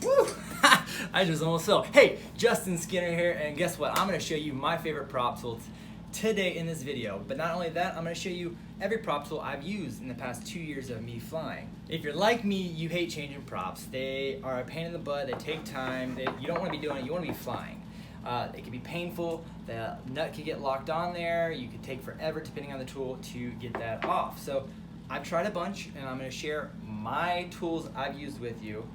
Woo! I just almost fell. Hey, Justin Skinner here, and guess what? I'm going to show you my favorite prop tools today in this video. But not only that, I'm going to show you every prop tool I've used in the past 2 years of me flying. If you're like me, you hate changing props. They are a pain in the butt. They take time. You don't want to be doing it. You want to be flying. It can be painful. The nut can get locked on there. You could take forever, depending on the tool, to get that off. So I've tried a bunch, and I'm going to share my tools I've used with you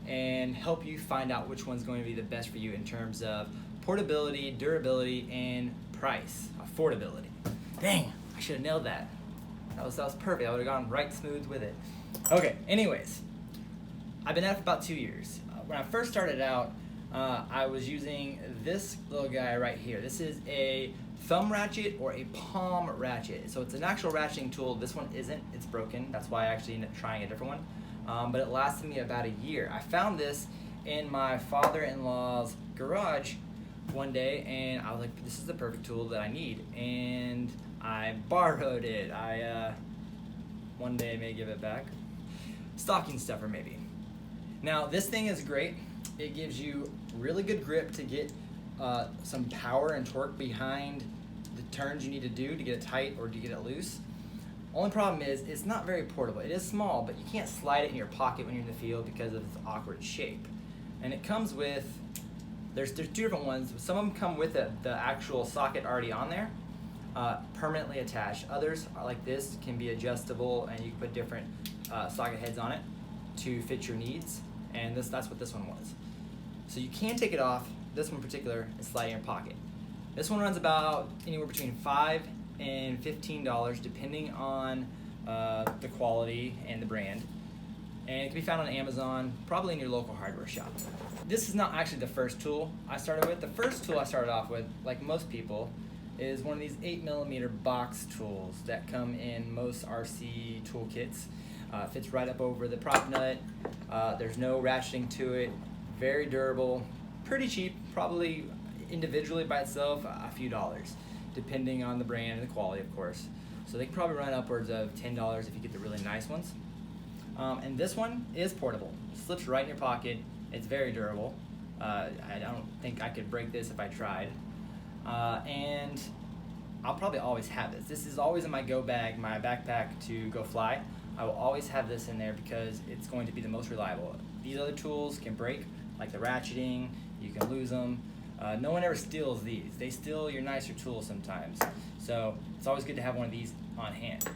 and help you find out which one's going to be the best for you in terms of portability, durability, and price. Affordability. Dang, I should have nailed that. That was perfect. I would have gone right smooth with it. Okay, anyways, I've been at it for about 2 years. When I first started out, I was using this little guy right here. This is a thumb ratchet or a palm ratchet. So it's an actual ratcheting tool. This one isn't. It's broken. That's why I actually ended up trying a different one. But it lasted me about a year. I found this in my father-in-law's garage one day, and I was like, this is the perfect tool that I need. And I borrowed it. I one day may give it back. Stocking stuffer maybe. Now this thing is great. It gives you really good grip to get some power and torque behind the turns you need to do to get it tight or to get it loose. Only problem is it's not very portable. It is small, but you can't slide it in your pocket when you're in the field because of its awkward shape. And it comes with, there's two different ones. Some of them come with the actual socket already on there, permanently attached. Others are like this, can be adjustable, and you can put different socket heads on it to fit your needs. And that's what this one was. So you can take it off, this one in particular, and slide it in your pocket. This one runs about anywhere between $5 and $15 depending on the quality and the brand. And it can be found on Amazon, probably in your local hardware shop. This is not actually the first tool I started with. The first tool I started off with, like most people, is one of these 8mm box tools that come in most RC toolkits. Fits right up over the prop nut. There's no ratcheting to it. Very durable, pretty cheap, probably individually by itself a few dollars, depending on the brand and the quality, of course. So they can probably run upwards of $10 if you get the really nice ones. And this one is portable. It slips right in your pocket. It's very durable. I don't think I could break this if I tried. And I'll probably always have this. This is always in my go bag, my backpack to go fly. I will always have this in there because it's going to be the most reliable. These other tools can break, like the ratcheting, you can lose them. No one ever steals these. They steal your nicer tools sometimes. So it's always good to have one of these on hand.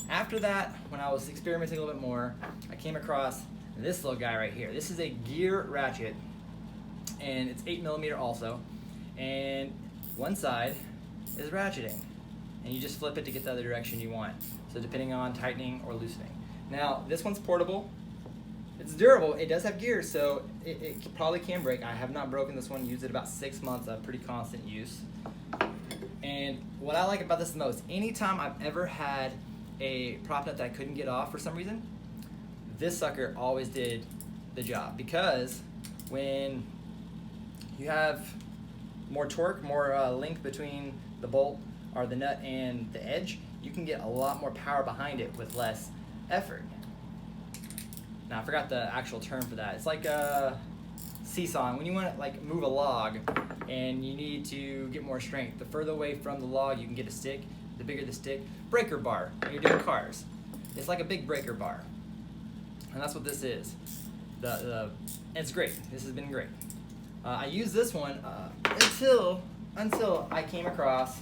After that, when I was experimenting a little bit more, I came across this little guy right here. This is a gear ratchet, and it's 8mm also. And one side is ratcheting, and you just flip it to get the other direction you want. So depending on tightening or loosening. Now, this one's portable. It's durable. It does have gears, so it probably can break. I have not broken this one. Used it about 6 months of pretty constant use. And what I like about this the most, anytime I've ever had a prop nut that I couldn't get off for some reason, this sucker always did the job. Because when you have more torque, more length between the bolt or the nut and the edge, you can get a lot more power behind it with less effort. Now I forgot the actual term for that. It's like seesawing. When you want to like move a log and you need to get more strength, the further away from the log you can get a stick, the bigger the stick. Breaker bar when you're doing cars. It's like a big breaker bar. And that's what this is. And it's great. This has been great. I used this one until I came across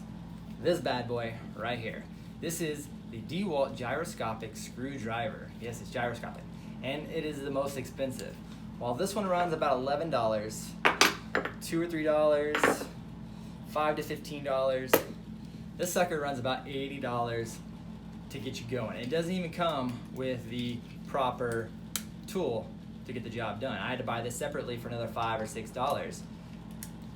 this bad boy right here. This is the DeWalt gyroscopic screwdriver. Yes, it's gyroscopic. And it is the most expensive. While this one runs about $11, $2 or $3, $5 to $15, this sucker runs about $80 to get you going. It doesn't even come with the proper tool to get the job done. I had to buy this separately for another $5 or $6.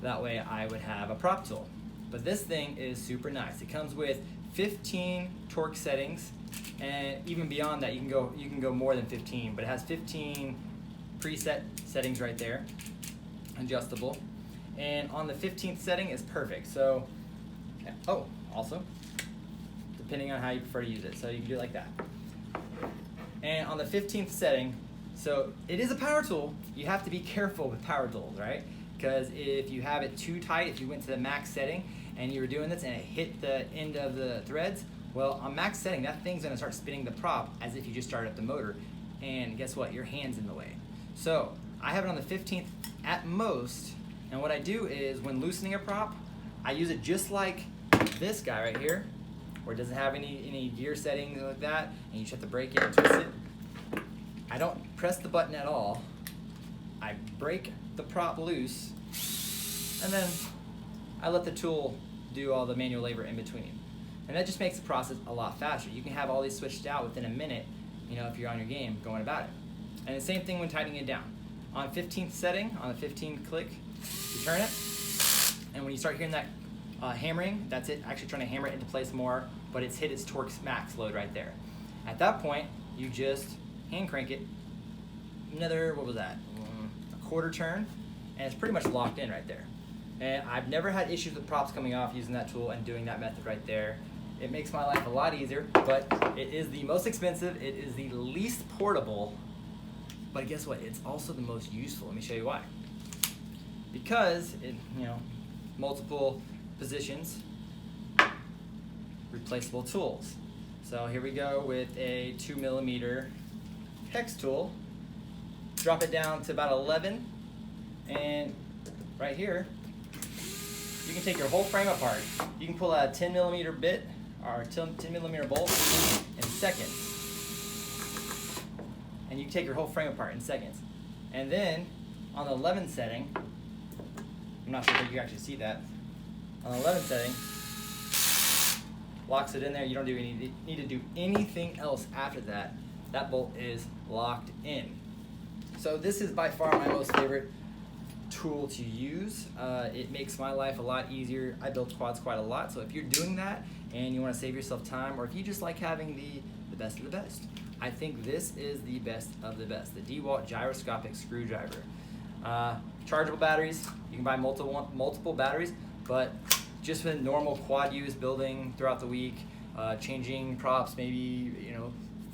That way I would have a prop tool. But this thing is super nice. It comes with 15 torque settings, and even beyond that you can go more than 15, but it has 15 preset settings right there, adjustable. And on the 15th setting is perfect. So, also, depending on how you prefer to use it. So you can do it like that. And on the 15th setting, So it is a power tool. You have to be careful with power tools, right? Because if you have it too tight, if you went to the max setting and you were doing this and it hit the end of the threads, well, on max setting, that thing's gonna start spinning the prop as if you just started up the motor. And guess what? Your hand's in the way. So I have it on the 15th at most. And what I do is when loosening a prop, I use it just like this guy right here, where it doesn't have any gear settings like that, and you just have to break it and twist it. I don't press the button at all. I break the prop loose, and then I let the tool do all the manual labor in between. And that just makes the process a lot faster. You can have all these switched out within a minute, you know, if you're on your game going about it. And the same thing when tightening it down. On 15th setting, on the 15th click, you turn it, and when you start hearing that hammering, that's it actually trying to hammer it into place more, but it's hit its torque max load right there. At that point, you just hand crank it another, what was that, a quarter turn, and it's pretty much locked in right there. And I've never had issues with props coming off using that tool and doing that method right there. It makes my life a lot easier, but it is the most expensive, it is the least portable, but guess what, it's also the most useful. Let me show you why. Because it, you know, multiple positions, replaceable tools. So here we go with a 2mm hex tool. Drop it down to about 11, and right here, you can take your whole frame apart. You can pull out a 10mm bit or 10mm bolt in seconds. And you can take your whole frame apart in seconds. And then on the 11 setting, I'm not sure if you can actually see that. On the 11 setting, locks it in there. You don't need to do anything else after that. That bolt is locked in. So this is by far my most favorite tool to use. It makes my life a lot easier. I build quads quite a lot, so if you're doing that and you want to save yourself time, or if you just like having the best of the best, I think this is the best of the best. The DeWalt gyroscopic screwdriver. Chargeable batteries. You can buy multiple batteries, but just with normal quad use, building throughout the week, changing props maybe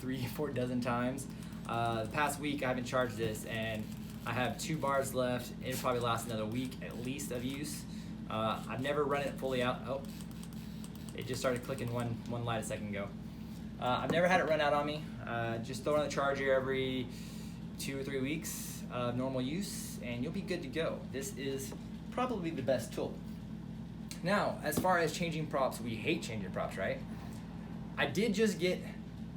3-4 dozen times. The past week I haven't charged this, and I have 2 bars left. It'll probably last another week at least of use. I've never run it fully out. Oh, it just started clicking one light a second ago. I've never had it run out on me. Just throw it on the charger every 2 or 3 weeks of normal use, and you'll be good to go. This is probably the best tool. Now, as far as changing props, we hate changing props, right? I did just get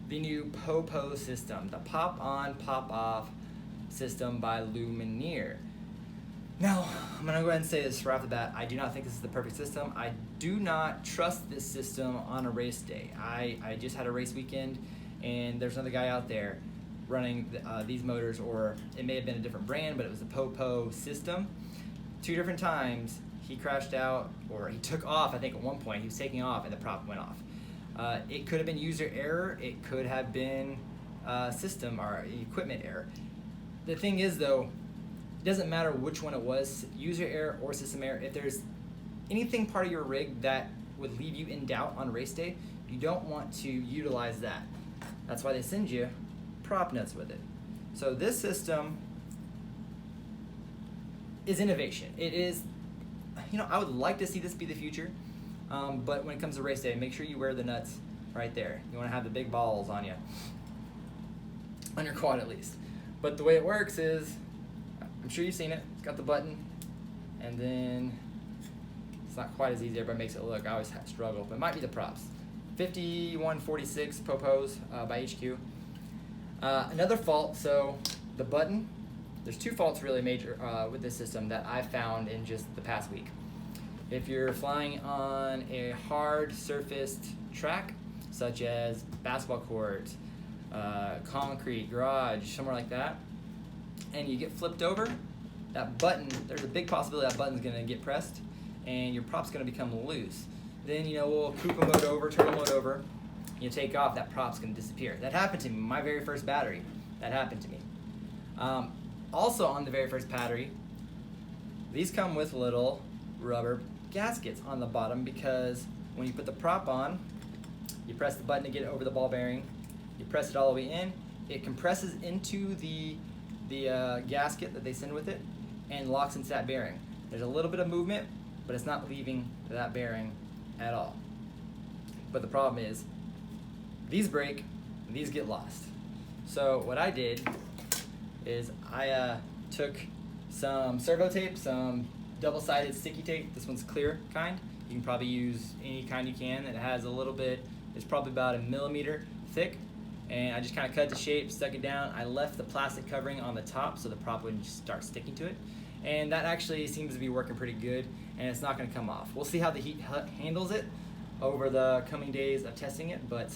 the new PoPo system, the pop-on, pop-off system by Lumineer. Now, I'm gonna go ahead and say this right off the bat. I do not think this is the perfect system. I do not trust this system on a race day. I just had a race weekend, and there's another guy out there running these motors, or it may have been a different brand, but it was a PoPo system. 2 different times he crashed out, or he took off. I think at one point he was taking off and the prop went off. It could have been user error. It could have been system or equipment error. The thing is though, it doesn't matter which one it was, user error or system error. If there's anything part of your rig that would leave you in doubt on race day, you don't want to utilize that. That's why they send you prop nuts with it. So this system is innovation. It is, I would like to see this be the future, but when it comes to race day, make sure you wear the nuts right there. You want to have the big balls on you, on your quad at least. But the way it works is, I'm sure you've seen it. It's got the button, and then it's not quite as easy. Everybody makes it look. I always struggle, but it might be the props. 5146 PoPos by HQ. Another fault, so the button, there's 2 faults really major with this system that I found in just the past week. If you're flying on a hard surfaced track, such as basketball court, concrete, garage, somewhere like that, and you get flipped over, that button, there's a big possibility that button's gonna get pressed and your prop's gonna become loose. Then, we'll Kupa mode over, turtle mode over, you take off, that prop's gonna disappear. That happened to me, my very first battery, that happened to me. Also on the very first battery, these come with little rubber gaskets on the bottom, because when you put the prop on, you press the button to get it over the ball bearing, you press it all the way in, it compresses into the the gasket that they send with it and locks into that bearing. There's a little bit of movement, but it's not leaving that bearing at all. But the problem is, these break, and these get lost. So what I did is I took some servo tape, some double-sided sticky tape. This one's clear kind. You can probably use any kind you can. It has a little bit, it's probably about 1 millimeter thick. And I just kind of cut the shape, stuck it down. I left the plastic covering on the top so the prop wouldn't just start sticking to it. And that actually seems to be working pretty good, and it's not going to come off. We'll see how the heat handles it over the coming days of testing it, but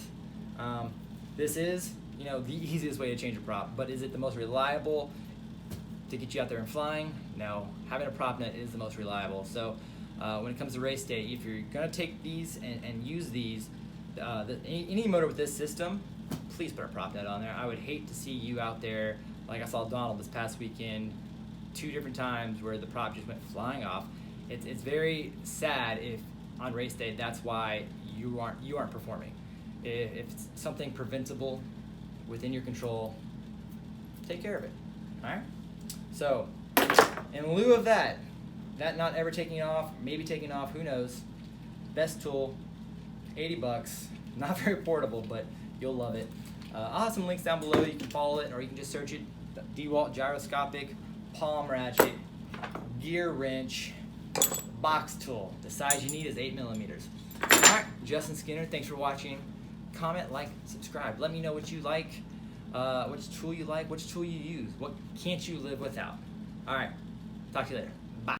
this is, you know, the easiest way to change a prop. But is it the most reliable to get you out there and flying? No. Having a prop net is the most reliable. So when it comes to race day, if you're going to take these and use these, any motor with this system, please put a prop net on there. I would hate to see you out there, like I saw Donald this past weekend, 2 different times where the prop just went flying off. It's very sad if on race day that's why you aren't performing. If it's something preventable within your control, take care of it. All right. So in lieu of that not ever taking off, maybe taking off, who knows? Best tool, $80. Not very portable, but you'll love it. I'll have some links down below. You can follow it, or you can just search it. DeWalt gyroscopic palm ratchet, gear wrench, box tool. The size you need is 8 millimeters. All right, Justin Skinner, thanks for watching. Comment, like, subscribe. Let me know what you like, which tool you like, which tool you use. What can't you live without? All right, talk to you later.